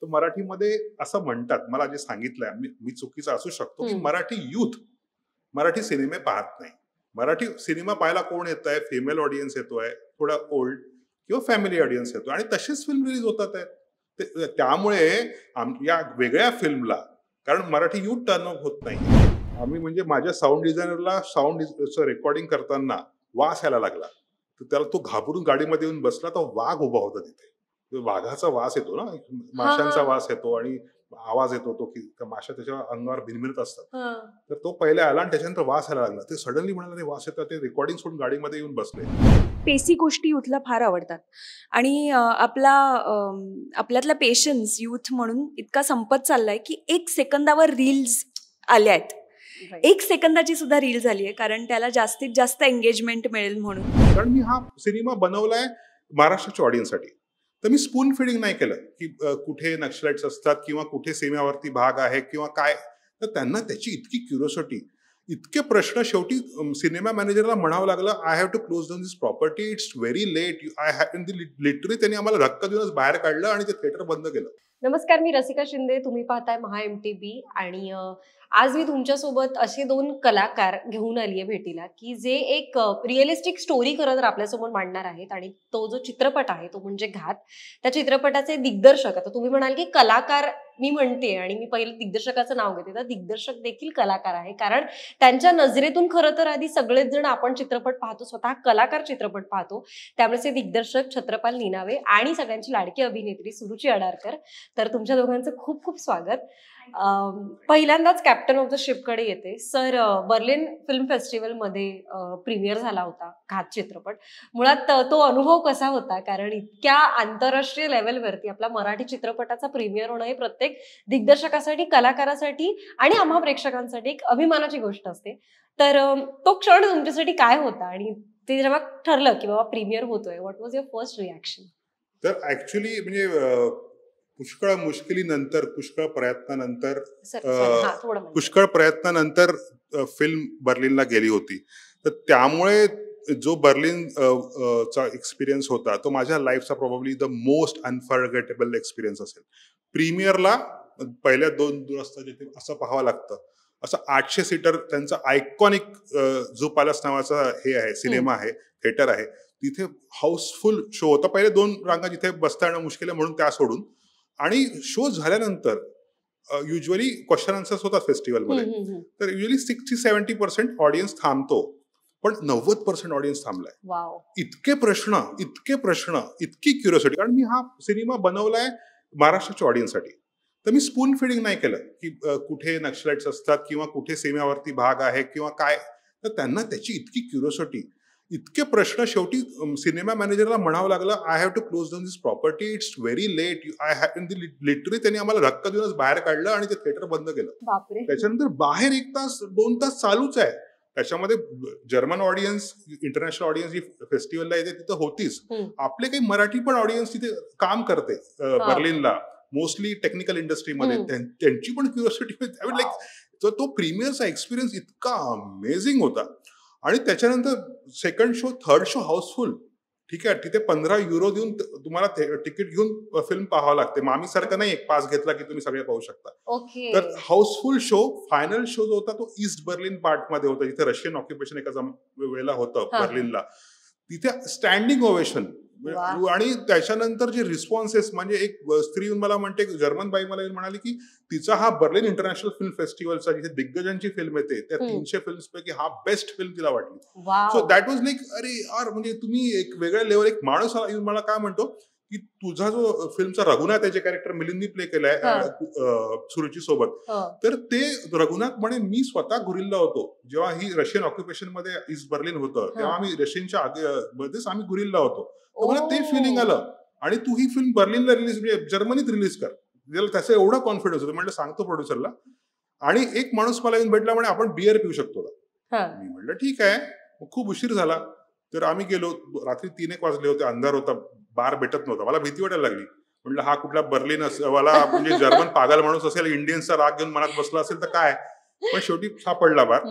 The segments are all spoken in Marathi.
तर मराठीमध्ये असं म्हणतात, मला जे सांगितलंय, मी चुकीचा असू शकतो, की मराठी यूथ मराठी सिनेमे पाहत नाही. मराठी सिनेमा पाहायला कोण येतंय? फिमेल ऑडियन्स येतोय, थोडा ओल्ड किंवा फॅमिली ऑडियन्स येतो आणि तसेच फिल्म रिलीज होतात आहेत. त्यामुळे या वेगळ्या फिल्मला, कारण मराठी यूथ टर्न ऑफ होत नाही. आम्ही म्हणजे माझ्या साऊंड डिझायनरला साऊंड रेकॉर्डिंग करताना वास यायला लागला, तर त्याला तो घाबरून गाडीमध्ये येऊन बसला, तर वाघ उभा होता तिथे. वाघाचा वास येतो ना, माशांचा वास येतो आणि आवाज येतो तो, की माशा त्याच्या अंगावर भिनभिनत असतात. तर तो पहिले आला आणि त्याच्यानंतर वास यायला लागला. ते सडनली म्हणाले वास येतो, ते रेकॉर्डिंग सोडून गाडीमध्ये येऊन बसले. पेसी गोष्टी युथला फार आवडतात आणि आपल्यातला पेशन्स युथ म्हणून इतका संपत चाललाय की 1 सेकंदावर रील्स आल्या आहेत. 1 सेकंदाची सुद्धा रील झाली आहे, कारण त्याला जास्तीत जास्त एंगेजमेंट मिळेल म्हणून. कारण मी हा सिनेमा बनवलाय महाराष्ट्राच्या ऑडियन्ससाठी, तर मी स्पून फिडिंग नाही केलं की कुठे नक्षलाइट्स असतात किंवा कुठे सीमेवरती भाग आहे किंवा काय. तर त्यांना त्याची इतकी क्युरिओसिटी, इतके प्रश्न, शेवटी सिनेमा मॅनेजरला म्हणावं लागलं, I have to close down this property, it's very late. Literally त्यांनी आम्हाला धक्का देऊनच बाहेर काढलं आणि ते थिएटर बंद केलं. नमस्कार, मी रसिका शिंदे. तुम्ही पाहताय महा MTB आणि आज मी तुमच्यासोबत असे 2 कलाकार घेऊन आली आहे भेटीला, की जे एक रिअलिस्टिक स्टोरी खरं तर आपल्यासमोर मांडणार आहेत. आणि तो जो चित्रपट आहे तो म्हणजे घात. त्या चित्रपटाचे दिग्दर्शक, आता तुम्ही म्हणाल की कलाकार मी म्हणते आणि मी पहिले दिग्दर्शकाचं नाव घेते, तर दिग्दर्शक देखील कलाकार आहे, कारण त्यांच्या नजरेतून खरं तर आधी सगळेच जण आपण चित्रपट पाहतो, स्वतः कलाकार चित्रपट पाहतो. त्यामुळे ते दिग्दर्शक छत्रपाल निनावे आणि सगळ्यांची लाडकी अभिनेत्री सुरुची अडारकर. तर तुमच्या दोघांचं खूप खूप स्वागत. पहिल्यांदाच कॅप्टन ऑफ द शिप कडे येते. सर, बर्लिन फिल्म फेस्टिवल मध्ये प्रीमियर झाला होता घात चित्रपट. मुळात तो अनुभव कसा होता? कारण इतक्या आंतरराष्ट्रीय लेवलवरती आपला मराठी चित्रपटाचा प्रीमियर होणं हे प्रत्येक दिग्दर्शकासाठी, कलाकारासाठी आणि आम्हा प्रेक्षकांसाठी एक अभिमानाची गोष्ट असते. तर तो क्षण तुमच्यासाठी काय होता आणि ते जेव्हा ठरलं की बाबा प्रीमियर होतोय, what was your first reaction? तर ऍक्च्युली म्हणजे पुष्कळ मुश्किलीनंतर, पुष्कळ प्रयत्नानंतर फिल्म बर्लिनला गेली होती. तर त्यामुळे जो बर्लिन चा एक्सपिरियन्स होता, तो माझ्या लाईफचा probably the most unforgettable experience असेल. प्रीमियरला पहिल्या 2 वाजता जिथे असं पाहावं लागतं, असं 800 सीटर त्यांचा आयकॉनिक जो पॅलेस नावाचा हे आहे, सिनेमा आहे, थिएटर आहे, तिथे हाऊसफुल शो होता. पहिले 2 रांगा जिथे बसता येणं मुश्किल आहे म्हणून त्या सोडून. आणि शो झाल्यानंतर युजली क्वेश्चन आन्सर्स होतात फेस्टिवलमध्ये, तर युजली 60-70% ऑडियन्स थांबतो, पण 90% ऑडियन्स थांबलाय. इतके प्रश्न, इतकी क्युरिओसिटी. कारण मी हा सिनेमा बनवलाय महाराष्ट्राच्या ऑडियन्ससाठी, तर मी स्पून फिडिंग नाही केलं की कुठे नक्षलाइट्स असतात किंवा कुठे सीमेवरती भाग आहे किंवा काय. तर त्यांना त्याची इतकी क्युरिओसिटी, इतके प्रश्न, शेवटी सिनेमा मॅनेजरला म्हणावं लागलं, I have to close down this property, it's very late. Literally त्यांनी आम्हाला धक्का देऊनच बाहेर काढलं आणि ते थिएटर बंद केलं. त्याच्यानंतर बाहेर 1 तास 2 तास चालूच आहे. त्याच्यामध्ये जर्मन ऑडियन्स, इंटरनॅशनल ऑडियन्स जी फेस्टिवलला येते तिथं होतीच. आपले काही मराठी पण ऑडियन्स तिथे काम करते बर्लिनला, मोस्टली टेक्निकल इंडस्ट्रीमध्ये. त्यांची पण क्युरिओसिटी, लाईक तो प्रीमियरचा एक्सपिरियन्स इतका अमेझिंग होता. आणि त्याच्यानंतर second show, third show housefull. ठीक आहे, तिथे 15 युरो देऊन तुम्हाला तिकीट घेऊन फिल्म पाहावं लागते. मामी सारखं नाही एक पास घेतला की तुम्ही सगळे पाहू शकता. तर हाऊसफुल शो. फायनल शो जो होता तो ईस्ट बर्लिन पार्ट मध्ये होता, जिथे रशियन ऑक्युपेशन एका वेळेला होतं बर्लिनला. तिथे स्टँडिंग ओवेशन. आणि त्याच्यानंतर जे रिस्पॉन्सेस, म्हणजे एक स्त्री येऊन मला म्हणते, जर्मन बाई मला येऊन म्हणाली की तिचा हा बर्लिन इंटरनॅशनल फिल्म फेस्टिवलचा, जिथे दिग्गजांची फिल्म येते, त्या 300 फिल्म्स पैकी हा बेस्ट फिल्म तिला वाटली. सो दॅट वॉज लाईक, अरे यार, म्हणजे तुम्ही एक वेगळ्या लेवल. एक माणूस येऊन मला काय म्हणतो की तुझा जो फिल्मचा रघुनाथ त्याचे कॅरेक्टर मिलिंदनी प्ले केलाय सुरुची सोबत, तर ते रघुनाथ म्हणे, मी स्वतः गुरिल्ला होतो जेव्हा ही रशियन ऑक्युपेशन मध्ये ईस्ट बर्लिन होतं, तेव्हा आम्ही रशियनच्या मध्येच आम्ही गुरिल्ला होतो. मला ते फिलिंग आलं. आणि तू ही फिल्म बर्लिनला रिलीज, म्हणजे जर्मनीत रिलीज कर. त्याचा एवढा कॉन्फिडन्स होता. म्हटलं सांगतो प्रोड्युसरला. आणि एक माणूस मला येऊन भेटला, म्हणे आपण बिअर पिऊ शकतो का? मी म्हटलं ठीक आहे. खूप उशीर झाला, तर आम्ही गेलो. रात्री 3-1 वाजले होते, अंधार होता, बार भेटत नव्हता. मला भीती वाटायला लागली. म्हटलं हा कुठला बर्लिन वाला, म्हणजे जर्मन पागल माणूस असेल, इंडियन्सचा राग घेऊन मनात बसला असेल तर काय. पण शेवटी सापडला बार.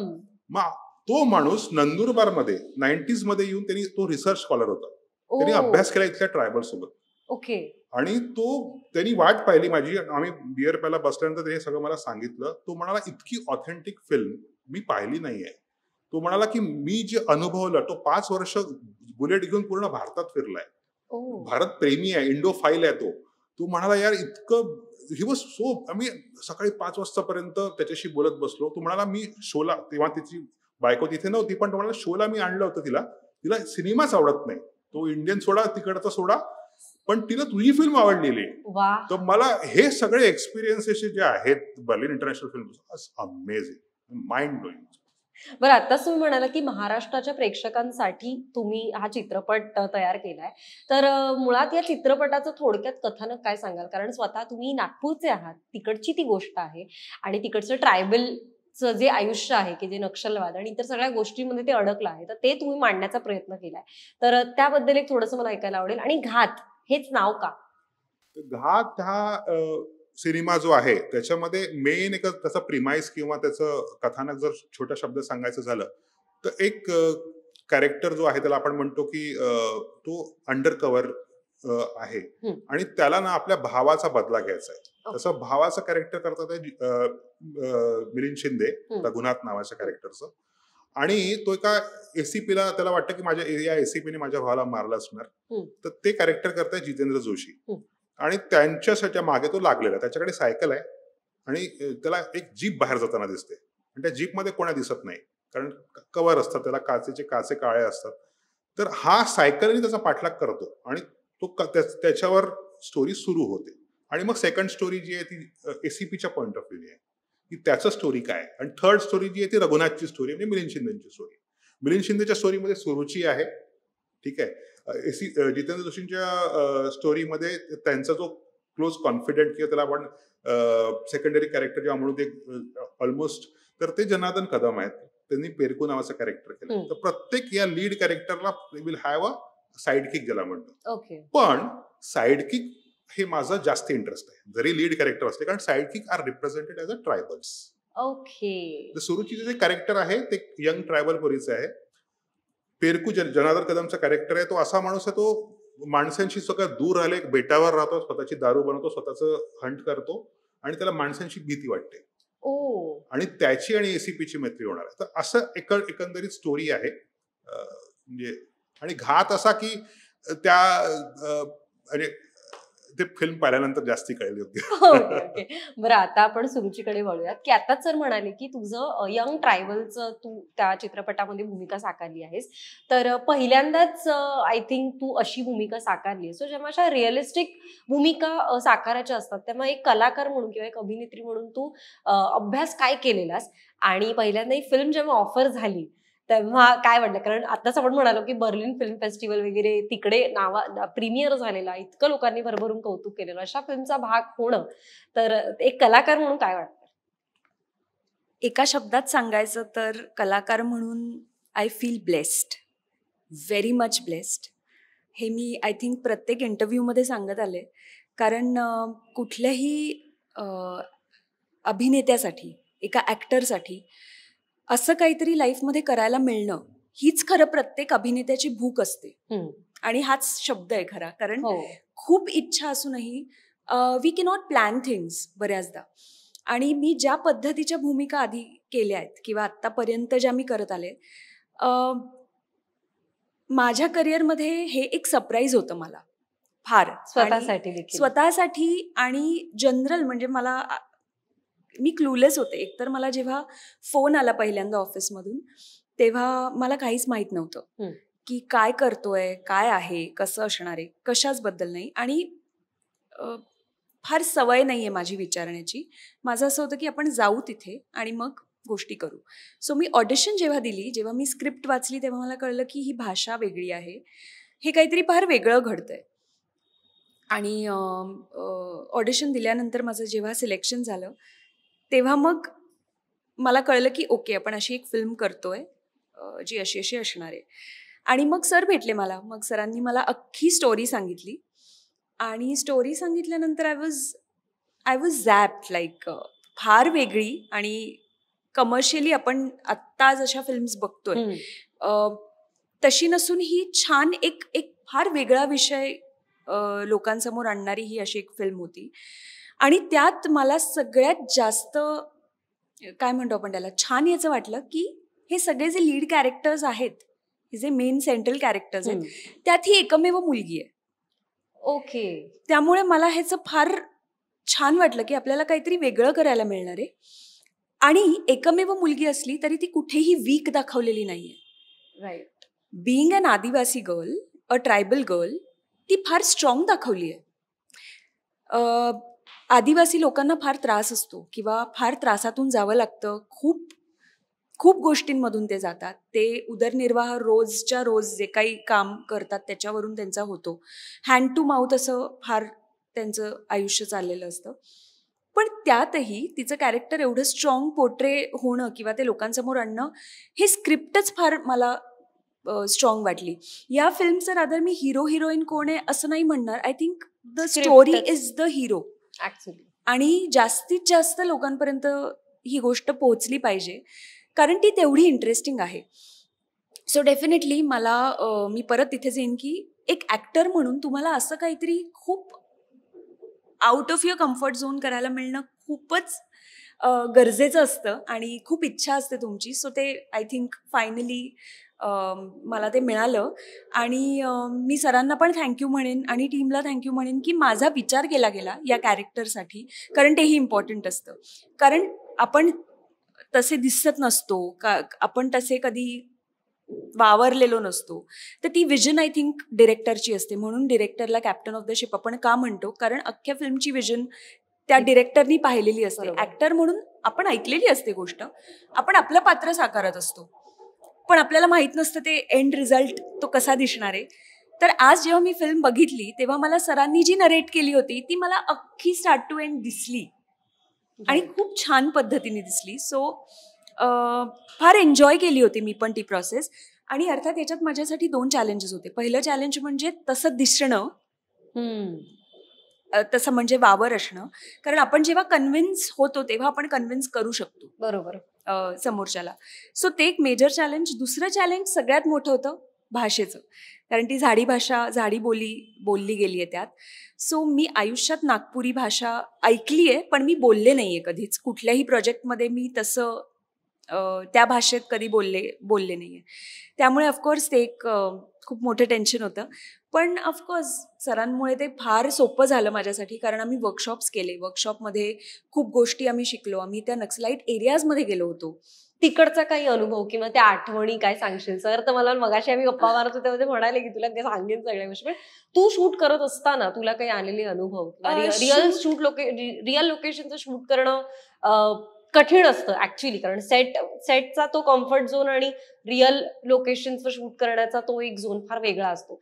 मग तो माणूस नंदुरबार मध्ये 90s मध्ये येऊन, त्यांनी तो रिसर्च स्कॉलर होता. त्यांनी अभ्यास केला इथल्या ट्रायबल सोबत. आणि त्यांनी वाट पाहिली माझी. आम्ही बिअर प्यायला बसल्यानंतर त्याने सगळं मला सांगितलं. तो म्हणाला, इतकी ऑथेंटिक फिल्म मी पाहिली नाहीये. तो म्हणाला की मी जे अनुभवलं, तो 5 वर्ष बुलेट घेऊन पूर्ण भारतात फिरलाय. भारत प्रेमी आहे, इंडोफाईल आहे तो. तो म्हणाला यार इतकं ही वॉज सो. आम्ही सकाळी 5 वाजतापर्यंत त्याच्याशी बोलत बसलो. तो म्हणाला मी शोला, तेव्हा तिची बायको तिथे नव्हती, पण तो म्हणाला शोला मी आणलं होतं तिला सिनेमाच आवडत नाही. तो इंडियन सोडा, तिकडचा सोडा, पण तिला तुझी फिल्म आवडलेली. तर मला हे सगळे एक्सपिरियन्सेस जे आहेत Berlin international film, amazing, mind blowing. बरं, आताच तुम्ही म्हणाला की महाराष्ट्राच्या प्रेक्षकांसाठी तुम्ही हा चित्रपट तयार केलाय, तर मुळात या चित्रपटाचं थोडक्यात कथानक काय सांगाल? कारण स्वतः तुम्ही नागपूरचे आहात, तिकडची ती गोष्ट आहे आणि तिकडचं ट्रायबलचं जे आयुष्य आहे की जे नक्षलवाद आणि इतर सगळ्या गोष्टींमध्ये ते अडकलं आहे, तर ते तुम्ही मांडण्याचा प्रयत्न केलाय. तर त्याबद्दल एक थोडंसं मला ऐकायला आवडेल. आणि घात हेच नाव का? घात हा सिनेमा जो आहे त्याच्यामध्ये मेन एक त्याचा प्रिमाइस किंवा त्याचं कथानक जर छोट्या शब्द सांगायचं झालं तर एक कॅरेक्टर जो आहे त्याला आपण म्हणतो की तो अंडर कव्हर आहे आणि त्याला ना आपल्या भावाचा बदला घ्यायचा आहे. तसं भावाचं कॅरेक्टर करतात मिलिंद शिंदे, रघुनाथ नावाच्या कॅरेक्टरचं. आणि तो एका एसीपीला त्याला वाटतं की या एसीपीने माझ्या भावाला मारलं असणार, तर ते कॅरेक्टर करताय जितेंद्र जोशी. आणि त्यांच्यासाठी मागे तो लागलेला, त्याच्याकडे सायकल आहे आणि त्याला एक जीप बाहेर जाताना दिसते आणि त्या जीपमध्ये कोणा दिसत नाही कारण कव्हर असतात, त्याला काचे काळे असतात. तर हा सायकलने त्याचा पाठलाग करतो आणि तो त्याच्यावर स्टोरी सुरू होते. आणि मग सेकंड स्टोरी जी आहे ती एसीपीच्या पॉइंट ऑफ व्ह्यू आहे की त्याचं स्टोरी काय. आणि थर्ड स्टोरी जी आहे ती रघुनाथची स्टोरी म्हणजे मिलिंद शिंदेची स्टोरी. मिलिंद शिंदेच्या स्टोरीमध्ये सुरुची आहे, ठीक आहे. जितेंद्र जोशींच्या स्टोरीमध्ये त्यांचा जो क्लोज कॉन्फिडंट किंवा त्याला आपण सेकंडरी कॅरेक्टर जेव्हा म्हणून ते ऑलमोस्ट, तर ते जनार्दन कदम आहेत. त्यांनी पेरकू नावाचं कॅरेक्टर केलं. तर प्रत्येक या लीड कॅरेक्टरला will have a side kick ज्याला म्हणतो. पण साईड किक हे माझं जास्त इंटरेस्ट आहे जरी लीड कॅरेक्टर असले, कारण side kick are represented as a tribals. सुरुचीचे जे कॅरेक्टर आहे ते यंग ट्रायबल पोरीचे आहे. पेरकू जनार्दन कदमचा कॅरेक्टर आहे, तो असा माणूस आहे तो माणसांशी सगळं दूर राहिले, बेटावर राहतो, स्वतःची दारू बनवतो, स्वतःचं हंट करतो आणि त्याला माणसांची भीती वाटते. आणि त्याची आणि एसीपीची मैत्री होणार आहे. तर असं एकंदरीत स्टोरी आहे. म्हणजे आणि घात असा की त्या म्हणजे ते फिल्म पाहिल्यानंतर जास्ती कळेल योग्य. बरं, आता आपण सुरुचीकडे वळूयात की आताच सर म्हणाले की तुझं यंग ट्रायबलचं तू त्या चित्रपटामध्ये भूमिका साकारली आहेस, तर पहिल्यांदाच आय थिंक तू अशी भूमिका साकारली. सो जेव्हा अशा रिअलिस्टिक भूमिका साकारायच्या असतात तेव्हा एक कलाकार म्हणून किंवा एक अभिनेत्री म्हणून तू अभ्यास काय केलेलास आणि पहिल्यांदा ही फिल्म जेव्हा ऑफर झाली तेव्हा काय वाटलं? कारण आताच आपण म्हणालो की बर्लिन फिल्म फेस्टिवल वगैरे तिकडे प्रीमियर झालेला, इतकं लोकांनी भरभरून कौतुक केलेलं, अशा फिल्मचा भाग होणं, तर एक कलाकार म्हणून काय वाटतं? एका शब्दात सांगायचं तर कलाकार म्हणून I feel blessed, very much blessed. हे मी आय थिंक प्रत्येक इंटरव्ह्यूमध्ये सांगत आले. कारण कुठल्याही अभिनेत्यासाठी, एका ॲक्टरसाठी असं काहीतरी लाईफमध्ये करायला मिळणं हीच खरं प्रत्येक अभिनेत्याची भूक असते. आणि हाच शब्द आहे खरा. कारण खूप इच्छा असूनही वी कॅनॉट प्लॅन थिंग्स बऱ्याचदा. आणि मी ज्या पद्धतीच्या भूमिका आधी केल्या आहेत किंवा आत्तापर्यंत ज्या मी करत आले, माझ्या करिअरमध्ये हे एक सरप्राईज होतं मला फार, स्वतःसाठी आणि जनरल. म्हणजे मी क्लूलेस होते. एकतर मला जेव्हा फोन आला पहिल्यांदा ऑफिसमधून तेव्हा मला काहीच माहित नव्हतं की काय करतोय, काय आहे, कसं असणार आहे, कशाच बद्दल नाही. आणि फार सवय नाहीये माझी विचारण्याची. माझं असं होतं की आपण जाऊ तिथे आणि मग गोष्टी करू. सो मी ऑडिशन जेव्हा दिली, जेव्हा मी स्क्रिप्ट वाचली तेव्हा मला कळलं की ही भाषा वेगळी आहे, हे काहीतरी फार वेगळं घडतंय. आणि ऑडिशन दिल्यानंतर माझं जेव्हा सिलेक्शन झालं तेव्हा मग मला कळलं की ओके, आपण अशी एक फिल्म करतोय जी अशी अशी असणार आहे. आणि मग सर भेटले मला. मग सरांनी मला अख्खी स्टोरी सांगितली आणि स्टोरी सांगितल्यानंतर आय वॉज झॅप्ड. लाईक फार वेगळी आणि कमर्शियली आपण आत्ता जशा फिल्म्स बघतोय तशी नसून ही छान एक फार वेगळा विषय लोकांसमोर आणणारी ही अशी एक फिल्म होती. आणि त्यात मला सगळ्यात जास्त काय म्हणतो आपण त्याला, छान याचं वाटलं की हे सगळे जे लीड कॅरेक्टर्स आहेत, हे जे मेन सेंट्रल कॅरेक्टर्स आहेत, त्यात ही एकमेव मुलगी आहे. ओके. त्यामुळे मला ह्याचं फार छान वाटलं की आपल्याला काहीतरी वेगळं करायला मिळणार आहे. आणि एकमेव मुलगी असली तरी ती कुठेही वीक दाखवलेली नाहीये. राईट. बिईंग अन आदिवासी गर्ल, अ ट्रायबल गर्ल, ती फार स्ट्रॉंग दाखवली आहे. आदिवासी लोकांना फार त्रास असतो किंवा फार त्रासातून जावं लागतं. खूप खूप गोष्टींमधून ते जातात. ते उदरनिर्वाह रोजच्या रोज जे काही काम करतात त्याच्यावरून त्यांचा होतो. हँड टू माउथ असं फार त्यांचं आयुष्य चाललेलं असतं. पण त्यातही तिचं कॅरेक्टर एवढं स्ट्रॉंग पोर्ट्रे होणं किंवा ते लोकांसमोर आणणं, हे स्क्रिप्टच फार मला स्ट्रॉंग वाटली. या फिल्मचं रादर मी हिरो हिरोईन कोण आहे असं नाही म्हणणार. I think the story is the hero. Actually. आणि जास्तीत जास्त लोकांपर्यंत ही गोष्ट पोहोचली पाहिजे, कारण ती तेवढी इंटरेस्टिंग आहे. सो डेफिनेटली मला मी परत तिथेच येईन की एक ॲक्टर म्हणून तुम्हाला असं काहीतरी खूप out of your comfort zone करायला मिळणं खूपच गरजेचं असतं आणि खूप इच्छा असते तुमची. सो ते आय थिंक फायनली मला ते मिळालं. आणि मी सरांना पण थँक्यू म्हणेन आणि टीमला थँक्यू म्हणेन की माझा विचार केला गेला या कॅरेक्टरसाठी, कारण तेही इम्पॉर्टंट असतं. कारण आपण तसे दिसत नसतो का, आपण तसे कधी वावरलेलो नसतो. तर ती विजन आय थिंक डिरेक्टरची असते. म्हणून डिरेक्टरला कॅप्टन ऑफ द शिप आपण का म्हणतो, कारण अख्ख्या फिल्मची विजन त्या डिरेक्टरनी पाहिलेली असते. ऍक्टर म्हणून आपण ऐकलेली असते गोष्ट, आपण आपलं पात्र साकारत असतो, पण आपल्याला माहित नसतं ते एंड रिझल्ट तो कसा दिसणार आहे. तर आज जेव्हा मी फिल्म बघितली तेव्हा मला सरांनी जी नरेट केली होती ती मला अख्खी स्टार्ट टू एंड दिसली आणि खूप छान पद्धतीने दिसली. सो फार एन्जॉय केली होती मी पण ती प्रोसेस. आणि अर्थात याच्यात माझ्यासाठी 2 चॅलेंजेस होते. पहिलं चॅलेंज म्हणजे तसं दिसणं, तसं म्हणजे वावर असणं. कारण आपण जेव्हा कन्व्हिन्स होतो तेव्हा आपण कन्व्हिन्स करू शकतो बरोबर समोरच्याला. सो ते एक मेजर चॅलेंज. दुसरं चॅलेंज सगळ्यात मोठं होतं भाषेचं, कारण ती झाडी भाषा, झाडी बोलली गेली आहे त्यात. सो मी आयुष्यात नागपुरी भाषा ऐकली आहे, पण मी बोलले नाही आहे कधीच. कुठल्याही प्रोजेक्टमध्ये मी तसं त्या भाषेत कधी बोलले नाही आहे. त्यामुळे ऑफकोर्स ते एक खूप मोठं टेन्शन होतं. पण ऑफकोर्स सरांमुळे ते फार सोपं झालं माझ्यासाठी, कारण आम्ही वर्कशॉप्स केले. वर्कशॉपमध्ये खूप गोष्टी आम्ही शिकलो. आम्ही त्या नक्सलाईट एरियाजमध्ये गेलो होतो. तिकडचा काही अनुभव किंवा त्या आठवणी काय सांगशील? सर तर मला मगाशी आम्ही गप्पा मारत होते तेव्हा ते म्हणाले की तुला सांगेन सगळ्या गोष्टी, पण तू शूट करत असताना तुला काही आलेले अनुभव? रिअल लोकेशनचं शूट करणं कठीण असतं ऍक्च्युली, कारण सेटचा तो कम्फर्ट झोन आणि रिअल लोकेशनचं शूट करण्याचा तो एक झोन फार वेगळा असतो.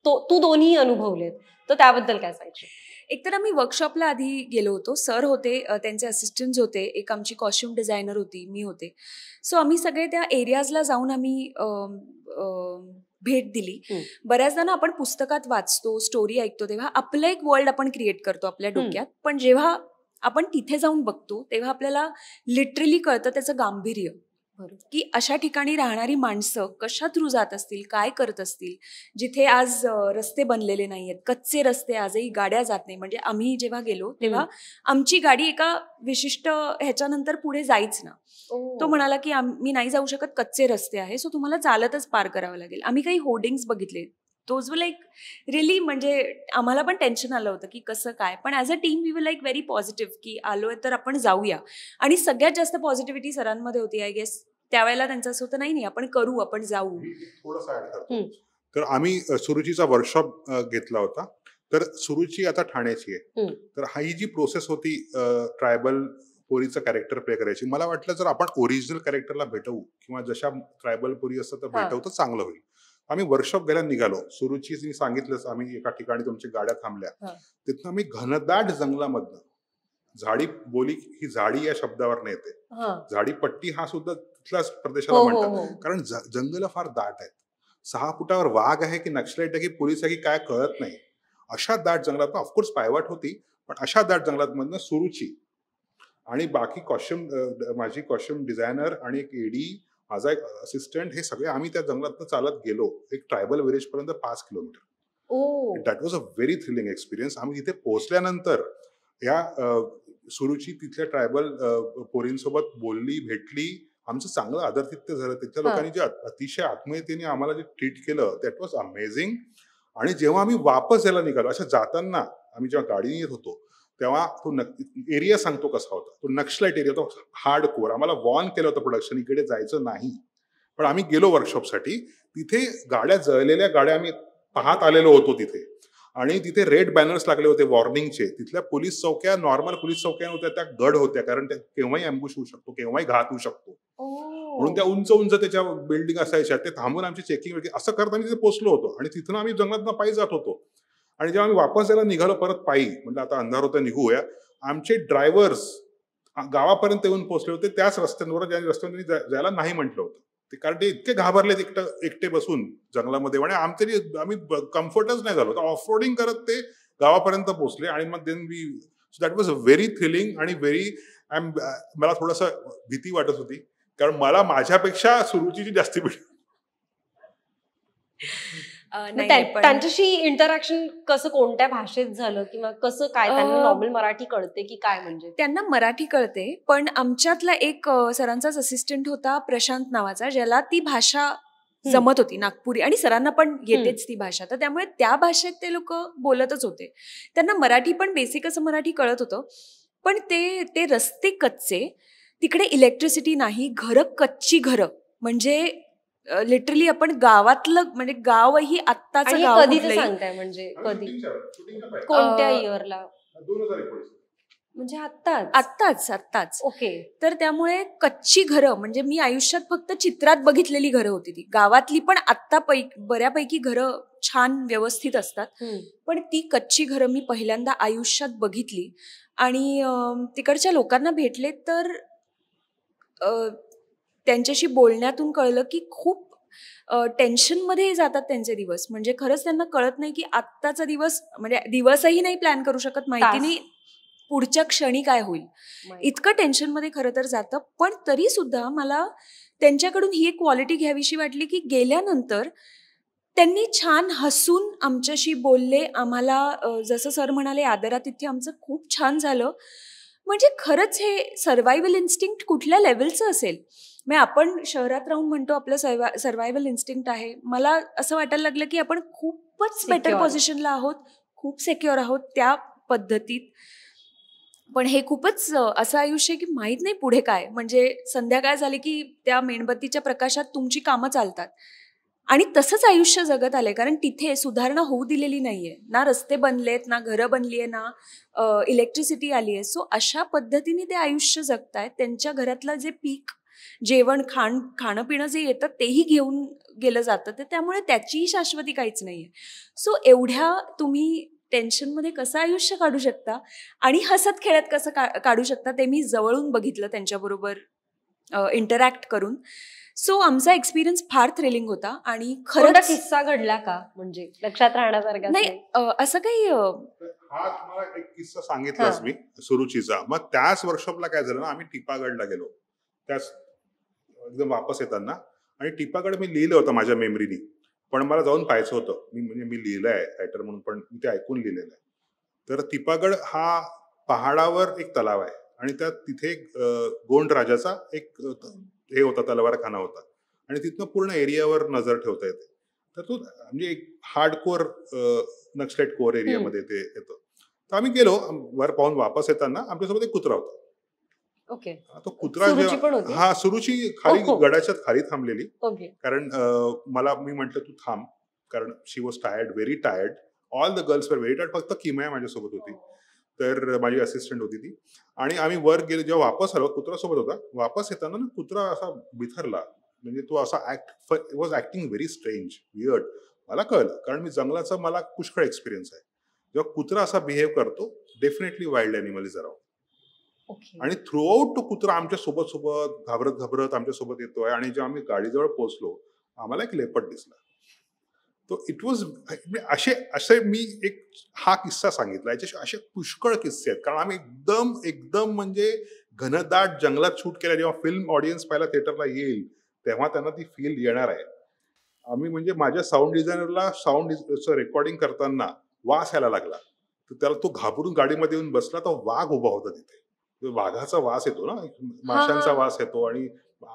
तू दोन्ही अनुभवलेत, तर त्याबद्दल काय सांगशील? एकतर आम्ही वर्कशॉपला आधी गेलो होतो. सर होते, त्यांचे असिस्टंट्स होते, एक आमची कॉस्ट्युम डिझायनर होती, मी होते. सो आम्ही सगळे त्या एरियाजला जाऊन आम्ही भेट दिली. बऱ्याचदा ना आपण पुस्तकात वाचतो, स्टोरी ऐकतो, तेव्हा आपलं एक वर्ल्ड आपण क्रिएट करतो आपल्या डोक्यात. पण जेव्हा आपण तिथे जाऊन बघतो तेव्हा आपल्याला लिटरली कळतं त्याचं गांभीर्य, की अशा ठिकाणी राहणारी माणसं कशा थ्रू जात असतील, काय करत असतील. जिथे आज रस्ते बनलेले नाहीयेत, कच्चे रस्ते, आजही गाड्या जात नाही. म्हणजे आम्ही जेव्हा गेलो तेव्हा आमची गाडी एका विशिष्ट ह्याच्यानंतर पुढे जाईच ना. तो म्हणाला की आम्ही नाही जाऊ शकत, कच्चे रस्ते आहे, सो तुम्हाला चालतच पार करावं लागेल. आम्ही काही होर्डिंग्स बघितले, दोज वर लाईक रिअली, म्हणजे आम्हाला पण टेन्शन आलं होतं की कसं काय. पण as a team we were like very positive की आलोय तर आपण जाऊया. आणि सगळ्यात जास्त पॉझिटिव्हिटी सरांमध्ये होती. आय गेस त्यावेळेला त्यांचं असं होतं, नाही आपण करू, आपण जाऊ. थोडंसं ऍड करतो. तर आम्ही सुरुचीचा वर्कशॉप घेतला होता. तर सुरुची आता ठाण्याची आहे. तर ही जी प्रोसेस होती ट्रायबल पोरीचं कॅरेक्टर प्ले करायची, मला वाटलं जर आपण ओरिजिनल कॅरेक्टरला भेटवू किंवा जशा ट्रायबल पोरी असतात तर भेटवू तर चांगलं होईल. आम्ही वर्कशॉप घ्यायला निघालो. सुरुची सांगितलंच, आम्ही एका ठिकाणी तुमच्या गाड्या थांबल्या. तिथनं आम्ही घनदाट जंगलामधनं, झाडी बोली ही झाडी या शब्दावर येते, झाडी पट्टी हा सुद्धा तिथल्याच प्रदेशाला म्हणतात, कारण जंगल फार दाट आहेत. 6 फुटावर वाघ आहे की नक्षलाईट आहे की पोलीस आहे की काय कळत नाही. अशा दाट जंगलात ऑफकोर्स पायवाट होती, पण अशा दाट जंगलात मधनं सुरुची आणि बाकी माझी कॉस्ट्युम डिझायनर आणि एक एडी, माझा एक असिस्टंट, हे सगळे आम्ही त्या जंगलातनं चालत गेलो. एक ट्रायबल विलेज पर्यंत 5 kilometre. That was a very thrilling experience. आम्ही तिथे पोहोचल्यानंतर या सुरुची तिथल्या ट्रायबल पोरींसोबत बोलली, भेटली, आमचं चांगलं आदरातिथ्य झालं. तिथल्या लोकांनी जे अतिशय आत्मीयतेने आम्हाला जे ट्रीट केलं दॅट वॉज अमेझिंग. आणि जेव्हा आम्ही वापस यायला निघालो, अशा जाताना आम्ही जेव्हा गाडीने येत होतो तेव्हा तो एरिया सांगतो कसा होता, तो नक्सलाइट एरिया, तो हार्ड कोर. आम्हाला वॉर्न केलं होतं प्रोडक्शन, इकडे जायचं नाही. पण आम्ही गेलो वर्कशॉपसाठी. तिथे गाड्या जळलेल्या गाड्या आम्ही पाहत आलेलो होतो तिथे. आणि तिथे रेड बॅनर्स लागले होते वॉर्निंगचे. तिथल्या पोलीस चौक्या नॉर्मल पोलीस चौक्या होत्या, त्या गड होत्या, कारण त्या केव्हाही अँबुश होऊ शकतो, केव्हाही घात होऊ शकतो. म्हणून त्या उंच उंच त्याच्या बिल्डिंग असायच्या. ते थांबून आमची चेकिंग वगैरे असं करत आम्ही तिथे पोहोचलो होतो. आणि तिथून आम्ही जंगलात पायी जात होतो. आणि जेव्हा आम्ही वापस यायला निघालो परत पायी, म्हणजे आता अंधार होता, निघूया, आमचे ड्रायव्हर्स गावापर्यंत येऊन पोहोचले होते त्याच रस्त्यांवर ज्या रस्त्यावर जायला नाही म्हटलं होतं. ते कारण ते इतके घाबरले एकटे बसून जंगलामध्ये. आणि आम्ही कम्फर्टच नाही झालो. ऑफ रोडिंग करत ते गावापर्यंत पोहोचले. आणि मग then so that was very thrilling आणि मला थोडंसं भीती वाटत होती, कारण मला माझ्यापेक्षा सुरुचीची जास्ती भीती. त्यांच्याशी इंटरॅक्शन कसं, कोणत्या भाषेत झालं, किंवा कसं काय, त्यांना नॉर्मल मराठी कळते की काय? म्हणजे त्यांना मराठी कळते, पण आमच्यातला एक सरांचाच असिस्टंट होता प्रशांत नावाचा, ज्याला ती भाषा जमत होती, नागपुरी, आणि सरांना पण येतेच ती भाषा. तर त्यामुळे त्या भाषेत ते लोक बोलतच होते. त्यांना मराठी पण बेसिक असं मराठी कळत होतं. पण ते रस्ते कच्चे, तिकडे इलेक्ट्रिसिटी नाही, घरं कच्ची घरं, म्हणजे लिटरली आपण गावातलं, म्हणजे गावही आत्ताचं गाव. कधी सांगताय, म्हणजे कधी, कोणत्या इयरला? 2019. म्हणजे आत्ताच. ओके. तर त्यामुळे कच्ची घरं, म्हणजे मी आयुष्यात फक्त चित्रात बघितलेली घरं होती ती. गावातली पण आत्ता बऱ्यापैकी घरं छान व्यवस्थित असतात, पण ती कच्ची घरं मी पहिल्यांदा आयुष्यात बघितली. आणि तिकडच्या लोकांना भेटले तर त्यांच्याशी बोलण्यातून कळलं की खूप टेन्शनमध्ये जातात त्यांचे दिवस. म्हणजे खरंच त्यांना कळत नाही की आत्ताचा दिवस, म्हणजे दिवसही नाही प्लॅन करू शकत, माहिती नाही पुढच्या क्षणी काय होईल, इतकं टेन्शनमध्ये खरं तर जातं. पण तरी सुद्धा मला त्यांच्याकडून ही एक क्वालिटी घ्यावीशी वाटली की गेल्यानंतर त्यांनी छान हसून आमच्याशी बोलले. आम्हाला जसं सर म्हणाले आदरातिथ्य आमचं खूप छान झालं. म्हणजे खरंच हे सर्व्हायव्हल इन्स्टिंक्ट कुठल्या लेवलचं असेल. म्हणजे आपण शहरात राहून म्हणतो आपलं सर्व्हायव्हल इन्स्टिंक्ट आहे. मला असं वाटायला लागलं की आपण खूपच बेटर पोझिशनला आहोत, खूप सेक्युअर आहोत त्या पद्धतीत. पण हे खूपच असं आयुष्य की माहीत नाही पुढे काय. म्हणजे संध्याकाळ झाली की त्या मेणबत्तीच्या प्रकाशात तुमची कामं चालतात, आणि तसंच आयुष्य जगत आले. कारण तिथे सुधारणा होऊ दिलेली नाहीये, ना रस्ते बनलेत, ना घरं बनलीये, ना इलेक्ट्रिसिटी आली आहे. सो अशा पद्धतीने ते आयुष्य जगतायत. त्यांच्या घरातलं जे पीक जेवण खाणं पिणं जे येतं तेही घेऊन गेलं जातं, तर त्यामुळे त्याचीही शाश्वती काहीच नाहीये. सो एवढ्या तुम्ही टेन्शनमध्ये कसं आयुष्य काढू शकता आणि हसत खेळत कसं काढू शकता ते मी जवळून बघितलं त्यांच्याबरोबर इंटरॅक्ट करून. सो आमचा एक्सपिरियन्स फार थ्रिलिंग होता. आणि खरंच किस्सा घडला का, म्हणजे लक्षात राहण्यासारखा? नाही, असं काही हा तुम्हाला एक किस्सा सांगितलाच मी सुरुचीचा. मग त्याच वर्कशॉपला काय झालं ना, आम्ही टिपागडला गेलो त्याच एकदम वापस येताना. आणि टिपागड मी लिहिलं होतं माझ्या मेमरीनी, पण मला जाऊन पाहायचं होतं. मी लिहिलंय रायटर म्हणून, पण मी ते ऐकून लिहिलेलं आहे. तर टिपागड हा पहाडावर एक तलाव आहे, आणि तिथे गोंड राजाचा एक हे होता, तलवारखाना होता, आणि तिथनं पूर्ण एरियावर नजर ठेवता येते. तर तो म्हणजे एक हार्डकोर नक्सलाइट कोर एरियामध्ये ते येतं. तर आम्ही गेलो, वर पाहून वापस येताना आमच्यासोबत एक कुत्रा होता. ओके. तो कुत्रा सुरुची खाली गडाच्या खाली थांबलेली, कारण मी म्हंटल तू थांब, कारण she was tired, very tired. All the girls were very tired. फक्त किमया माझ्यासोबत होती, तर माझी असिस्टंट होती ती. आणि आम्ही वर गेलो, जेव्हा वापस आलो कुत्रा सोबत होता. वापस येताना ना कुत्रा असा बिथरला, म्हणजे तो असा was acting very strange, weird. मला कळलं, कारण मी जंगलाचा मला पुष्कळ एक्सपिरियन्स आहे. जेव्हा कुत्रा असा बिहेव करतो, definitely wild animal is around. आणि थ्रू आउट तो कुत्रा आमच्या सोबत घाबरत आमच्या सोबत येतोय. आणि जेव्हा आम्ही गाडीजवळ पोहोचलो, आम्हाला एक लेपर्ड दिसला. तो इट वॉज असे मी एक हा किस्सा सांगितला. असे पुष्कळ किस्से आहेत, कारण आम्ही एकदम म्हणजे घनदाट जंगलात शूट केला. जेव्हा फिल्म ऑडियन्स पहिला थिएटरला येईल तेव्हा त्यांना ती फील येणार आहे. आम्ही म्हणजे माझ्या साऊंड डिझायनरला साऊंड रेकॉर्डिंग करताना वास यायला लागला, तर त्याला तो घाबरून गाडीमध्ये येऊन बसला. तर वाघ उभा होता तिथे. तो वाघाचा वास येतो ना, माशांचा वास येतो आणि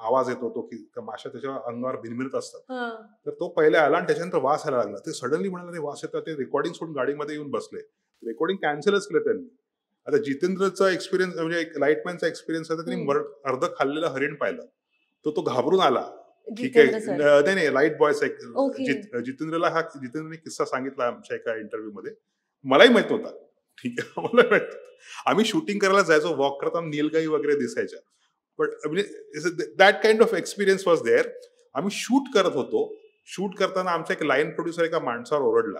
आवाज येतो तो की त्या माशा त्याच्या अंगावर भिरमिरत असतात. तर तो पहिले आला आणि त्याच्यानंतर वास यायला लागला. ते सडनली म्हणाला ते वास येतात, ते रेकॉर्डिंग सोडून गाडीमध्ये येऊन बसले. रेकॉर्डिंग कॅन्सलच केलं त्यांनी. आता जितेंद्रचा एक्सपिरियन्स म्हणजे एक लाईटमॅनचा एक्सपिरियन्स आहे, त्यांनी अर्ध खाल्लेलं हरिण पाहिलं, तो घाबरून आला. ठीक आहे, नाही लाईट बॉयचा एक जितेंद्रने किस्सा सांगितला आमच्या एका इंटरव्ह्यू मध्ये. मलाही माहित नव्हता. ठीक आहे, मला माहित. आम्ही शूटिंग करायला जायचो, वॉक करताना नीलगाई वगैरे दिसायच्या. बट म्हणजे that kind of experience was there. आम्ही शूट करत होतो. शूट करताना आमचा एक लाईन प्रोड्युसर एका माणसावर ओरडला.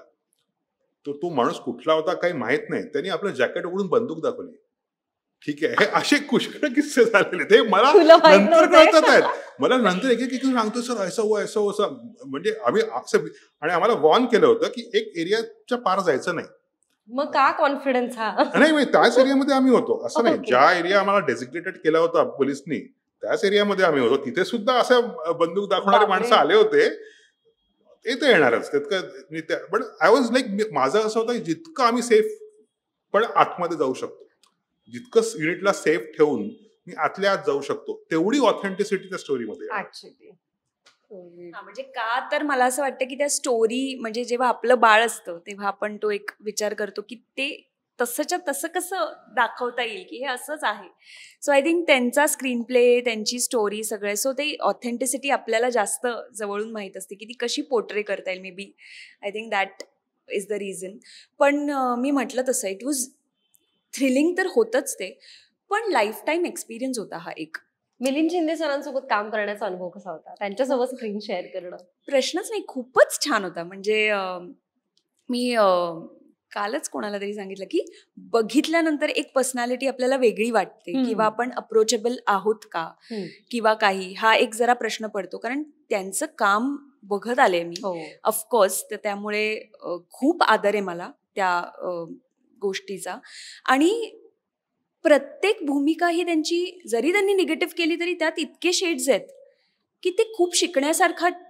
तो माणूस कुठला होता काही माहित नाही. त्यांनी आपलं जॅकेट उघडून बंदूक दाखवली. ठीक आहे, हे असे पुष्कळ किस्से झालेले. ते मला नंतर कळतात आहेत. मला नंतर एक एक सांगतो, सर ऐसा हुआ ऐसा हुआ असं. म्हणजे आम्ही असं, आणि आम्हाला वॉर्न केलं होतं की एक एरियाच्या पार जायचं नाही. मग का कॉन्फिडन्स हा? नाही, त्याच एरियामध्ये आम्ही होतो. असं नाही, ज्या एरिया आम्हाला डेसिग्नेटेड केला होता पोलिसनी त्याच एरियामध्ये आम्ही होतो. तिथे सुद्धा असं बंदूक दाखवणारे माणसं आले होते. ते तर येणारच. बट आय वॉज लाईक, माझं असं होतं जितकं आम्ही सेफ पण आतमध्ये जाऊ शकतो, जितकं युनिटला सेफ ठेवून मी आतल्या आत जाऊ शकतो, तेवढी ऑथेंटिसिटी त्या स्टोरीमध्ये. म्हणजे का तर मला असं वाटतं की त्या स्टोरी म्हणजे जेव्हा आपलं बाळ असतं तेव्हा आपण तो एक विचार करतो की ते तसंच्या तसं कसं दाखवता येईल की हे असंच आहे. सो आय थिंक त्यांचा स्क्रीन प्ले, त्यांची स्टोरी सगळे, सो ते ऑथेंटिसिटी आपल्याला जास्त जवळून माहीत असते की ती कशी पोर्ट्रे करता येईल. Maybe I think that is the reason. पण मी म्हटलं तसं इट वॉज थ्रिलिंग तर होतच ते, पण लाईफ टाईम एक्सपिरियन्स होता हा एक. मिलिंद शिंदे सरांसोबत काम करण्याचा अनुभव कसा होता? त्यांच्यासोबत स्क्रीन शेअर करणं प्रश्नच नाही, खूपच छान होता. म्हणजे मी कालच कोणाला तरी सांगितलं की बघितल्यानंतर एक पर्सनॅलिटी आपल्याला वेगळी वाटते, किंवा आपण अप्रोचेबल आहोत का किंवा काही, हा एक जरा प्रश्न पडतो. कारण त्यांचं काम बघत आले मी ऑफकोर्स, तर त्यामुळे खूप आदर आहे मला त्या गोष्टीचा. आणि प्रत्येक भूमिका ही त्यांची, जरी त्यांनी निगेटिव्ह केली तरी त्यात इतके शेड्स आहेत की ते खूप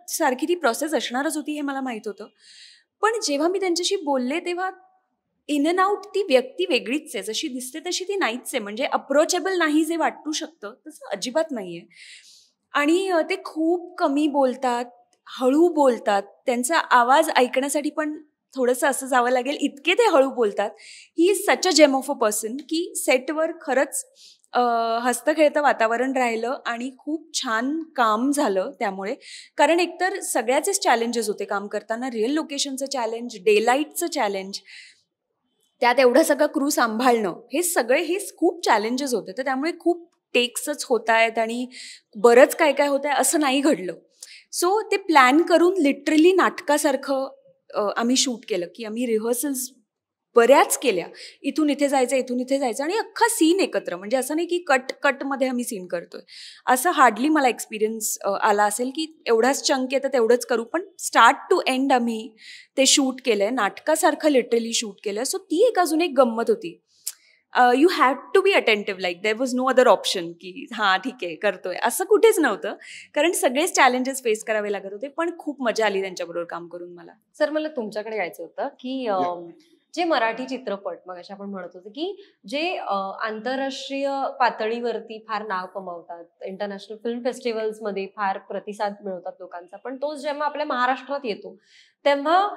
सारखी ती प्रोसेस असणारच होती, हे मला माहित होतं. पण जेव्हा मी त्यांच्याशी बोलले तेव्हा इन अँड आउट ती व्यक्ती वेगळीच आहे, जशी दिसते तशी ती नाहीच आहे. म्हणजे अप्रोचेबल नाही जे वाटू शकतं तसं अजिबात नाहीये. आणि ते खूप कमी बोलतात, हळू बोलतात. त्यांचा आवाज ऐकण्यासाठी पण थोडंसं असं जावं लागेल, इतके ते हळू बोलतात. He is such a gem of a person की सेटवर खरंच हसतं खेळतं वातावरण राहिलं आणि खूप छान काम झालं त्यामुळे. कारण एकतर सगळ्याचेच चॅलेंजेस होते काम करताना. रिअल लोकेशनचं चॅलेंज, डे लाईटचं चॅलेंज, त्यात एवढं सगळं क्रू सांभाळणं, हे खूप चॅलेंजेस होते. तर त्यामुळे खूप टेक्सच होत आहेत आणि बरंच काय काय होत आहे असं नाही घडलं. सो ते प्लॅन करून लिटरली नाटकासारखं आम्ही शूट केलं की आम्ही रिहर्सल्स बऱ्याच केल्या. इथून इथे जायचं, इथून इथे जायचं, आणि अख्खा सीन एकत्र. म्हणजे असं नाही की कटमध्ये आम्ही सीन करतोय, असं हार्डली मला एक्सपिरियन्स आला असेल की एवढाच चंक येतं तेवढंच करू. पण स्टार्ट टू एंड आम्ही ते शूट केलंय, नाटकासारखं लिटरली शूट केलंय. सो ती एक अजून एक गंमत होती. You have to be attentive, like there was no other option की हां ठीक आहे करतोय, असं कुठेच नव्हतं. कारण सगळेच चॅलेंजेस फेस करावे लागत होते. पण खूप मजा आली त्यांच्याबरोबर काम करून मला. सर, मला तुमच्याकडे यायचं होतं की जे मराठी चित्रपट, मग अशा आपण म्हणत होतो की जे आंतरराष्ट्रीय पातळीवरती फार नाव कमावतात, इंटरनॅशनल फिल्म फेस्टिवल्स मध्ये फार प्रतिसाद मिळवतात लोकांचा, पण तोच जेव्हा आपल्या महाराष्ट्रात येतो तेव्हा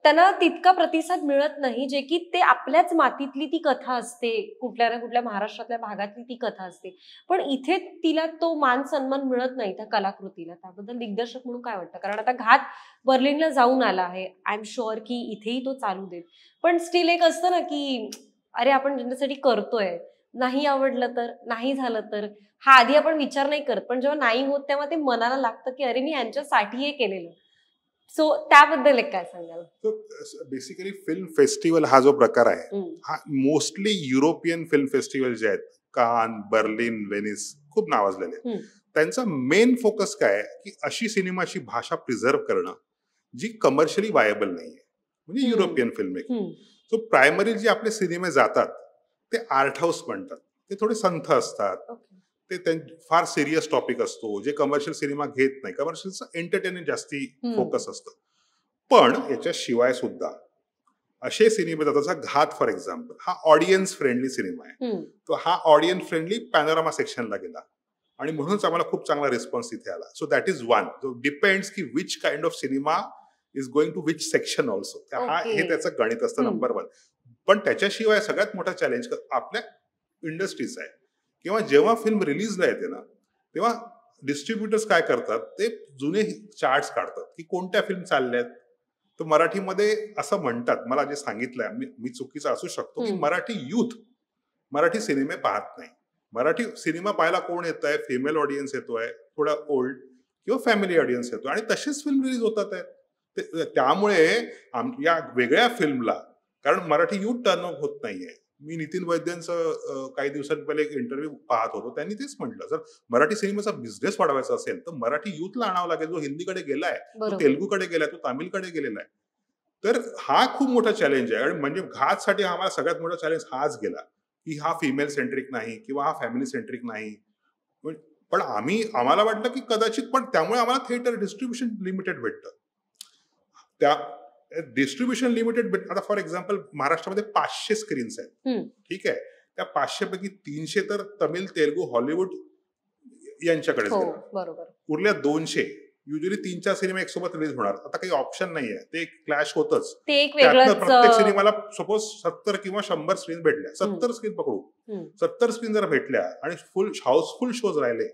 त्यांना तितका प्रतिसाद मिळत नाही, जे की ते आपल्याच मातीतली ती कथा असते, कुठल्या ना कुठल्या महाराष्ट्रातल्या भागातली ती कथा असते. पण इथे तिला तो मान सन्मान मिळत नाही त्या कलाकृतीला. त्याबद्दल दिग्दर्शक म्हणून काय वाटतं? कारण आता घात बर्लिनला जाऊन आला आहे, आय एम शुअर की इथेही तो चालू देत. पण स्टील एक असतं ना की अरे आपण ज्यांच्यासाठी करतोय, नाही आवडलं तर, नाही झालं तर, हा आधी आपण विचार नाही करत, पण जेव्हा नाही होत तेव्हा ते मनाला लागतं की अरे मी यांच्यासाठी हे केलेलं. सो त्याबद्दल एक काय सांगाल? बेसिकली फिल्म फेस्टिवल हा जो प्रकार आहे हा मोस्टली युरोपियन फिल्म फेस्टिवल जे आहेत, कान, बर्लिन, वेनिस, खूप नावाजलेले, त्यांचा मेन फोकस काय आहे की अशी सिनेमाची भाषा प्रिझर्व करणं जी कमर्शियली वायबल नाहीये, म्हणजे European film making. So primary जे आपले सिनेमे जातात ते आर्ट हाऊस म्हणतात, ते थोडे संथ असतात, ते फार सिरियस टॉपिक असतो, जे कमर्शियल सिनेमा घेत नाही. कमर्शियलचं एंटरटेनमेंट जास्ती फोकस असतं. पण याच्याशिवाय सुद्धा असे सिनेमे जसा घात फॉर एक्झाम्पल, हा ऑडियन्स फ्रेंडली सिनेमा आहे. तो हा ऑडियन्स फ्रेंडली पॅनोरामा सेक्शनला गेला आणि म्हणूनच आम्हाला खूप चांगला रिस्पॉन्स तिथे आला. So that is one. So depends की which kind of cinema is going to which section also. हे त्याचं गणित असतं नंबर वन. पण त्याच्याशिवाय सगळ्यात मोठा चॅलेंज आपल्या इंडस्ट्रीचा आहे. किंवा जेव्हा फिल्म रिलीजला येते ना, तेव्हा डिस्ट्रीब्युटर्स काय करतात, ते जुने चार्ट्स काढतात की कोणत्या फिल्म चालल्यात. तर मराठीमध्ये असं म्हणतात, मला जे सांगितलंय, मी चुकीचं असू शकतो, की मराठी यूथ मराठी सिनेमे पाहत नाही. मराठी सिनेमा पाहायला कोण येत आहे, फिमेल ऑडियन्स येतोय, थोडा ओल्ड किंवा फॅमिली ऑडियन्स येतो आणि तसेच फिल्म रिलीज होतात आहेत. त्यामुळे या वेगळ्या फिल्मला, कारण मराठी यूथ टर्न होत नाहीये. मी नितीन वैद्यांचं काही दिवसांनी पहिले एक इंटरव्ह्यू पाहत होतो, त्यांनी तेच म्हटलं, जर मराठी सिनेमाचा बिझनेस वाढवायचा असेल तर मराठी यूथला आणावं लागेल, जो हिंदीकडे गेलाय, तो तेलुगूकडे गेलाय, तो तामिळकडे गेलेला आहे. तर हा खूप मोठा चॅलेंज आहे. आणि म्हणजे घातसाठी आम्हाला सगळ्यात मोठा चॅलेंज हाच गेला की हा फिमेल सेंट्रिक नाही किंवा हा फॅमिली सेंट्रिक नाही. पण आम्हाला वाटलं की कदाचित, पण त्यामुळे आम्हाला थिएटर डिस्ट्रीब्युशन लिमिटेड भेटतं. त्या डिस्ट्रीब्युशन लिमिटेड आता फॉर एक्झाम्पल महाराष्ट्रामध्ये 500 स्क्रीन्स आहेत. ठीक आहे, त्या 500 पैकी 300 तर तमिळ, तेलुगू, हॉलिवूड यांच्याकडे बरोबर. उरल्या 200. युजली 3-4 सिनेमे एक सोबत रिलीज होणार. आता काही ऑप्शन नाहीये, ते क्लॅश होतच. प्रत्येक सिनेमाला सपोज 70 किंवा 100 स्क्रीन भेटल्या, 70 स्क्रीन पकडू, 70 स्क्रीन जर भेटल्या आणि फुल हाऊसफुल शोज राहिले,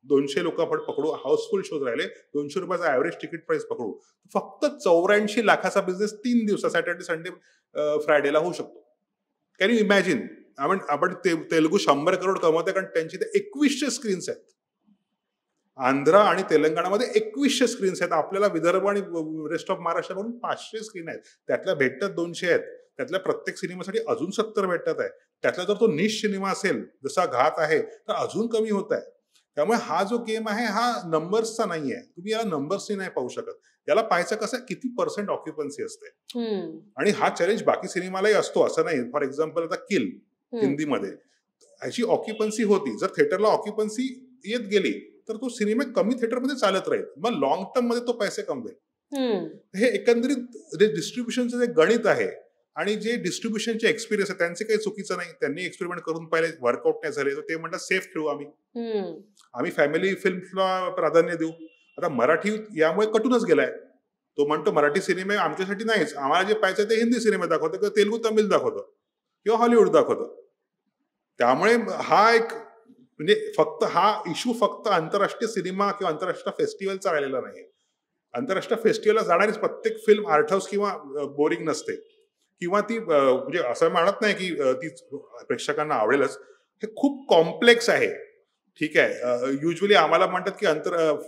200 लोक आपण पकडू, हाऊसफुल शोज राहिले, ₹200 ऍव्हरेज तिकीट प्राइस पकडू, फक्त 84 लाखाचा बिझनेस 3 दिवसात, सॅटर्डे, संडे, फ्रायडेला होऊ शकतो. Can you imagine? आपण तेलुगू 100 करोड कमवते, कारण त्यांची ते 2100 स्क्रीन्स आहेत. आंध्रा आणि तेलंगणामध्ये 2100 स्क्रीन्स आहेत. आपल्याला विदर्भ आणि रेस्ट ऑफ महाराष्ट्राकडून 500 स्क्रीन आहेत. त्यातल्या भेटतात 200 आहेत. त्यातल्या प्रत्येक सिनेमासाठी अजून 70 भेटतात आहे. त्यातला जर तो निश सिनेमा असेल, जसा घात आहे, तर अजून कमी होत आहे. त्यामुळे हा जो गेम आहे, हा नंबर्सचा नाही आहे. तुम्ही याला नंबर्सनी नाही पाहू शकत. याला पाहायचं कसं, किती % ऑक्युपन्सी असते. आणि हा चॅलेंज बाकी सिनेमालाही असतो, असं नाही. फॉर एक्झाम्पल आता किल हिंदीमध्ये ह्याची ऑक्युपन्सी होती. जर थिएटरला ऑक्युपन्सी येत गेली तर तो सिनेमा कमी थिएटरमध्ये चालत राहील, मग लॉंग टर्म मध्ये तो पैसे कमवेल. हे एकंदरीत डिस्ट्रीब्युशनचं जे गणित आहे आणि जे डिस्ट्रीब्युशनचे एक्सपिरियन्स आहे, त्यांचे काही चुकीचं नाही. त्यांनी एक्सपेरिमेंट करून पाहिले, वर्कआउट नाही झाले, तर ते म्हणतात सेफ खेळू, आम्ही फॅमिली फिल्मला प्राधान्य देऊ. आता मराठी यामुळे कटूनच गेलाय. तो म्हणतो मराठी सिनेमे आमच्यासाठी नाहीच, आम्हाला जे पाहिजे ते हिंदी सिनेमे दाखवतो किंवा तेलुगू, तमिळ दाखवतो किंवा हॉलिवूड दाखवतो. त्यामुळे हा एक म्हणजे फक्त हा इश्यू फक्त आंतरराष्ट्रीय सिनेमा किंवा आंतरराष्ट्रीय फेस्टिवलचा राहिलेला नाही. आंतरराष्ट्रीय फेस्टिवलला जाणारीच प्रत्येक फिल्म आर्ट हाऊस किंवा बोरिंग नसते, किंवा ती म्हणजे असं म्हणत नाही की ती प्रेक्षकांना आवडेलच. हे खूप कॉम्प्लेक्स आहे. ठीक आहे, युजली आम्हाला म्हणतात की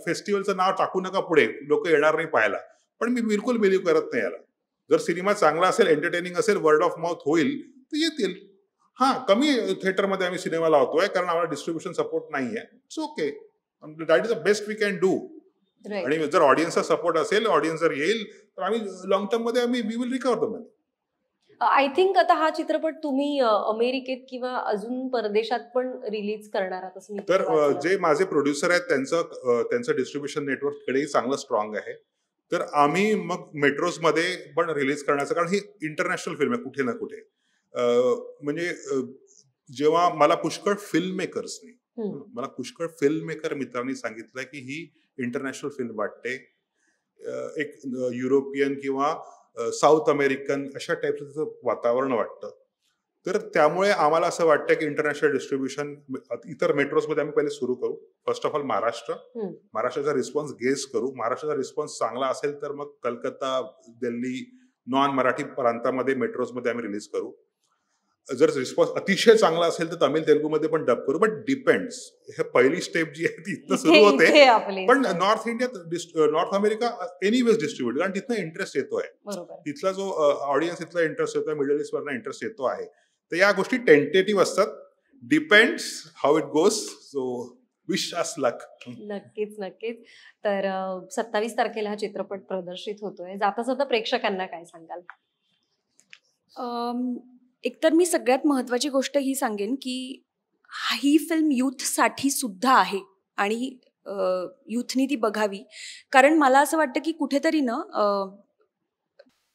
फेस्टिवलचं नाव टाकू नका पुढे, लोक येणार नाही पाहायला. पण मी बिलकुल बिलीव्ह करत नाही याला. जर सिनेमा चांगला असेल, एंटरटेनिंग असेल, वर्ड ऑफ माउथ होईल, तर येतील. कमी थिएटरमध्ये आम्ही सिनेमा लावतोय कारण आम्हाला डिस्ट्रीब्युशन सपोर्ट नाहीये. It's okay, that is the best we can do. आणि जर ऑडियन्सचा सपोर्ट असेल, ऑडियन्स जर येईल, तर आम्ही लॉंग टर्म मध्ये we will recover the money. I think आता हा चित्रपट तुम्ही अमेरिकेत किंवा अजून परदेशात पण रिलीज करणार आहात असं मी तर जे माझे प्रोड्युसर आहेत, त्यांचं डिस्ट्रीब्युशन नेटवर्क कडेही चांगलं स्ट्रॉंग आहे. तर आम्ही मग मेट्रोज मध्ये पण रिलीज करण्याचं, कारण ही इंटरनॅशनल फिल्म आहे कुठे ना कुठे. म्हणजे जेव्हा मला पुष्कळ फिल्म मेकर मित्रांनी सांगितलं की ही इंटरनॅशनल फिल्म वाटते, एक युरोपियन किंवा साऊथ अमेरिकन अशा टाईपचं वातावरण वाटतं. तर त्यामुळे आम्हाला असं वाटतं की इंटरनॅशनल डिस्ट्रीब्युशन इतर मेट्रोजमध्ये आम्ही पहिले सुरू करू. फर्स्ट ऑफ ऑल महाराष्ट्राचा रिस्पॉन्स गेस करू. महाराष्ट्राचा रिस्पॉन्स चांगला असेल तर मग कलकत्ता, दिल्ली, नॉन मराठी प्रांतामध्ये मेट्रोजमध्ये आम्ही रिलीज करू. जर रिस्पॉन्स अतिशय चांगला असेल तर तमिळ, तेलुगूमध्ये पण डब करू. But depends. हे पहिली स्टेप जी आहे ती इथनं सुरू होते. पण नॉर्थ इंडियात, नॉर्थ अमेरिका एनिवेज डिस्ट्रीब्युट, कारण तिथनं इंटरेस्ट येतोय. तिथला जो ऑडियन्स इथला इंटरेस्ट येतोय, मिडल ईस्ट वरनं इंटरेस्ट येतो आहे. तर या गोष्टी टेंटेटिव्ह असतात. Depends how it goes. So wish us luck. नक्कीच. तर 27 तारखेला हा चित्रपट प्रदर्शित होतोय. जाता जाता प्रेक्षकांना काय सांगाल? एकतर मी सगळ्यात महत्त्वाची गोष्ट ही सांगेन की ही फिल्म यूथसाठी सुद्धा आहे आणि यूथनी ती बघावी. कारण मला असं वाटतं की कुठेतरी ना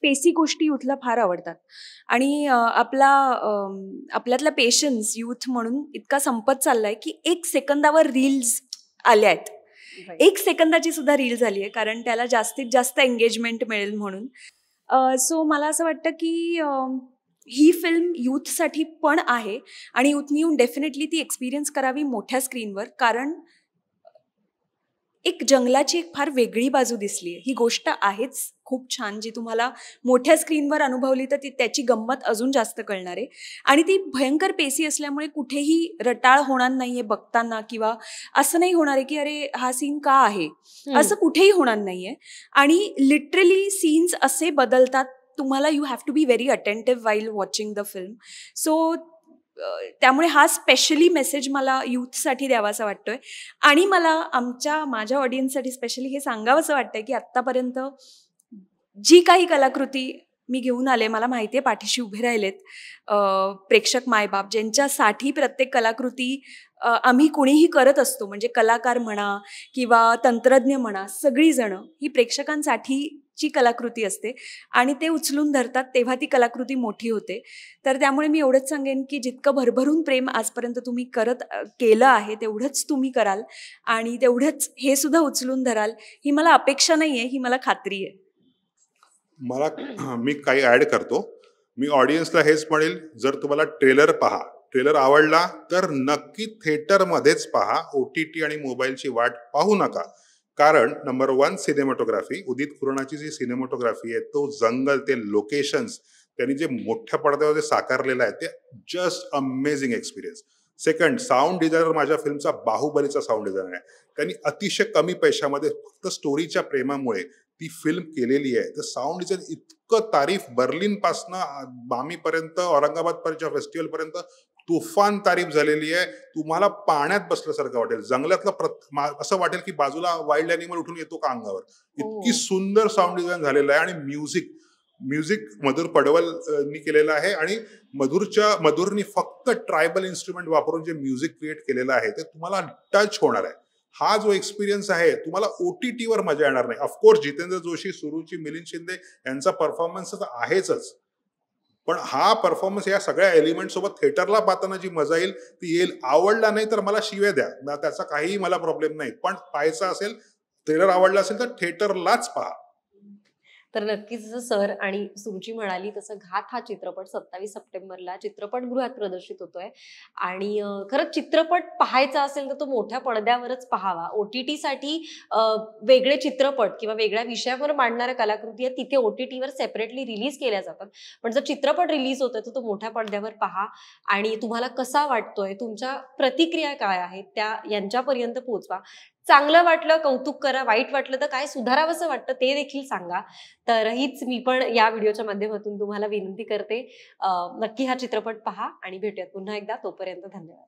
पेसी गोष्टी यूथला फार आवडतात आणि आपल्यातला पेशन्स यूथ म्हणून इतका संपत चाललाय की 1 सेकंदावर रील्स आल्या आहेत. 1 सेकंदाची सुद्धा रील झाली आहे, कारण त्याला जास्तीत जास्त एंगेजमेंट मिळेल म्हणून. सो मला असं वाटतं की ही फिल्म यूथसाठी पण आहे आणि यूथनी येऊन डेफिनेटली ती एक्सपिरियन्स करावी मोठ्या स्क्रीनवर. कारण एक जंगलाची एक फार वेगळी बाजू दिसली आहे. ही गोष्ट आहेच खूप छान, जी तुम्हाला मोठ्या स्क्रीनवर अनुभवली तर ती त्याची गंमत अजून जास्त कळणार आहे. आणि ती भयंकर पेसी असल्यामुळे कुठेही रटाळ होणार नाहीये बघताना, किंवा असं नाही होणार आहे की अरे हा सीन का आहे, असं कुठेही होणार नाहीये. आणि लिटरली सीन्स असे बदलतात, तुम्हाला you have to be very attentive while watching the film. So त्यामुळे हा स्पेशली मेसेज मला यूथसाठी द्यावासा वाटतोय. आणि मला माझ्या ऑडियन्ससाठी स्पेशली हे सांगावंसं वाटतंय की आत्तापर्यंत जी काही कलाकृती मी घेऊन आले, मला माहिती आहे पाठीशी उभे राहिलेत प्रेक्षक मायबाप, ज्यांच्यासाठी प्रत्येक कलाकृती आम्ही कुणीही करत असतो. म्हणजे कलाकार म्हणा किंवा तंत्रज्ञ म्हणा, सगळीजणं ही प्रेक्षकांसाठीची कलाकृती असते आणि ते उचलून धरतात, तेव्हा ती कलाकृती मोठी होते. तर त्यामुळे मी एवढंच सांगेन की जितकं भरभरून प्रेम आजपर्यंत तुम्ही केलं आहे, तेवढंच तुम्ही कराल आणि तेवढंच हे सुद्धा उचलून धराल. ही मला अपेक्षा नाही आहे, ही मला खात्री आहे. मी काही ऍड करतो. मी ऑडियन्सला हेच म्हणेल, जर तुम्हाला ट्रेलर आवडला तर नक्की थिएटरमध्येच पहा. OTT आणि मोबाईलची वाट पाहू नका. कारण नंबर 1 सिनेमॅटोग्राफी, उदित खुरानाची जी सिनेमॅटोग्राफी आहे, तो जंगल, ते लोकेशन्स त्यांनी जे मोठ्या पडद्यावर साकारलेलं आहे, ते just amazing experience. Second, sound designer माझ्या फिल्मचा बाहुबलीचा साऊंड डिझायनर आहे. त्यांनी अतिशय कमी पैशामध्ये फक्त स्टोरीच्या प्रेमामुळे ती फिल्म केलेली आहे. तर साऊंड डिझाईन इतकं तारीफ, बर्लिन पासनं बामीपर्यंत, औरंगाबादच्या फेस्टिवल पर्यंत तुफान तारीफ झालेली आहे. तुम्हाला पाण्यात बसल्यासारखं वाटेल, जंगलातला असं वाटेल की बाजूला वाईल्ड अॅनिमल उठून येतो का अंगावर. इतकी सुंदर साऊंड डिझाईन झालेलं आहे. आणि म्युझिक मधुर पडवलनी केलेलं आहे. आणि मधुरनी फक्त ट्रायबल इन्स्ट्रुमेंट वापरून जे म्युझिक क्रिएट केलेलं आहे, ते तुम्हाला टच होणार आहे. हा जो एक्सपिरियन्स आहे, तुम्हाला OTT वर मजा येणार नाही. ऑफकोर्स जितेंद्र जोशी, सुरुची, मिलिंद शिंदे यांचा परफॉर्मन्स आहेच, पण हा परफॉर्मन्स या सगळ्या एलिमेंट सोबत थिएटरला पाहताना जी मजा येईल ती येईल. आवडला नाही तर मला शिव्या द्या, त्याचा काहीही मला प्रॉब्लेम नाही. पण पाहायचा असेल, ट्रेलर आवडला असेल तर थिएटरलाच पहा. तर नक्कीच जसं सर आणि सुरुची म्हणाली तसं घात हा चित्रपट 27 सप्टेंबरला चित्रपटगृहात प्रदर्शित होतोय. आणि खरंच चित्रपट पाहायचा असेल तर तो मोठ्या पडद्यावरच पाहावा. OTT साठी वेगळे चित्रपट किंवा वेगळ्या विषयावर मांडणाऱ्या कलाकृती आहेत, तिथे OTT वर सेपरेटली रिलीज केल्या जातात. पण जर चित्रपट रिलीज होतोय तर तो मोठ्या पडद्यावर पहा. आणि तुम्हाला कसा वाटतोय, तुमच्या प्रतिक्रिया काय आहेत त्या यांच्यापर्यंत पोहोचवा. चांगलं वाटलं कौतुक करा, वाईट वाटलं तर काय सुधारावंसं वाटतं ते देखील सांगा. तर हीच मी पण या व्हिडिओच्या माध्यमातून तुम्हाला विनंती करते. नक्की हा चित्रपट पहा आणि भेटूयात पुन्हा एकदा. तोपर्यंत धन्यवाद.